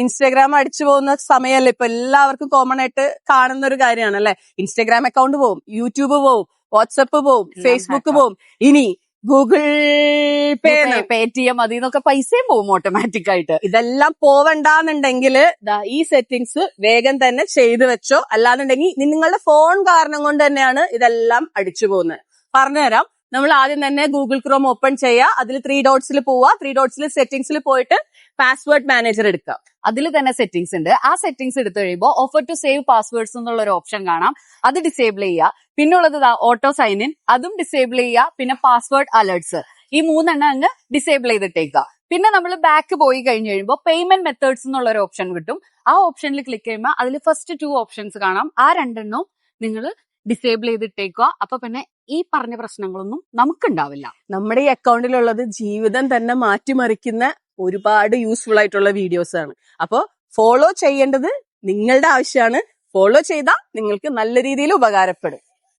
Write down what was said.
Instagram അടിച്ചു പോകുന്ന സമയമല്ലേ ഇപ്പൊ എല്ലാവർക്കും കോമൺ ആയിട്ട് കാണുന്ന ഒരു കാര്യമാണ് അല്ലെ. ഇൻസ്റ്റാഗ്രാം അക്കൗണ്ട് പോവും, യൂട്യൂബ് പോവും, വാട്സപ്പ് പോവും, ഫേസ്ബുക്ക് പോവും, ഇനി ഗൂഗിൾ പേ, പേടിഎം അതിന്നൊക്കെ പൈസയും പോവും ഓട്ടോമാറ്റിക് ആയിട്ട്. ഇതെല്ലാം പോവണ്ടെന്നുണ്ടെങ്കിൽ ഈ സെറ്റിംഗ്സ് വേഗം തന്നെ ചെയ്തു വെച്ചോ. അല്ലാന്നുണ്ടെങ്കിൽ നിങ്ങളുടെ ഫോൺ കാരണം കൊണ്ട് തന്നെയാണ് ഇതെല്ലാം അടിച്ചു പോകുന്നത്. പറഞ്ഞുതരാം. നമ്മൾ ആദ്യം തന്നെ ഗൂഗിൾ ക്രോം ഓപ്പൺ ചെയ്യുക, അതിൽ 3 ഡോട്ട്സിൽ പോവുക, 3 ഡോട്ട്സിൽ സെറ്റിംഗ്സിൽ പോയിട്ട് പാസ്വേഡ് മാനേജർ എടുക്കുക. അതിൽ തന്നെ സെറ്റിംഗ്സ് ഉണ്ട്. ആ സെറ്റിംഗ്സ് എടുത്തു കഴിയുമ്പോൾ ഓഫർ ടു സേവ് പാസ്വേഡ്സ് എന്നുള്ള ഒരു ഓപ്ഷൻ കാണാം. അത് ഡിസേബിൾ ചെയ്യുക. പിന്നെ ഉള്ളത് ഓട്ടോ സൈൻ ഇൻ, അതും ഡിസേബിൾ ചെയ്യുക. പിന്നെ പാസ്വേഡ് അലേർട്സ്, ഈ 3 അങ്ങ് ഡിസേബിൾ ചെയ്തിട്ടേക്കുക. പിന്നെ നമ്മൾ ബാക്ക് പോയി കഴിഞ്ഞ് കഴിയുമ്പോൾ പേയ്മെന്റ് മെത്തേഡ്സ് എന്നുള്ള ഒരു ഓപ്ഷൻ കിട്ടും. ആ ഓപ്ഷനിൽ ക്ലിക്ക് ചെയ്യുമ്പോൾ അതിൽ ഫസ്റ്റ് 2 ഓപ്ഷൻസ് കാണാം. ആ 2 നിങ്ങൾ ഡിസേബിൾ ചെയ്തിട്ടേക്കുക. അപ്പൊ പിന്നെ ഈ പറഞ്ഞ പ്രശ്നങ്ങളൊന്നും നമുക്കുണ്ടാവില്ല. നമ്മുടെ ഈ അക്കൗണ്ടിലുള്ളത് ജീവിതം തന്നെ മാറ്റിമറിക്കുന്ന ഒരുപാട് യൂസ്ഫുൾ ആയിട്ടുള്ള വീഡിയോസ് ആണ്. അപ്പോ ഫോളോ ചെയ്യേണ്ടത് നിങ്ങളുടെ ആവശ്യമാണ്. ഫോളോ ചെയ്താൽ നിങ്ങൾക്ക് നല്ല രീതിയിൽ ഉപകാരപ്പെടും.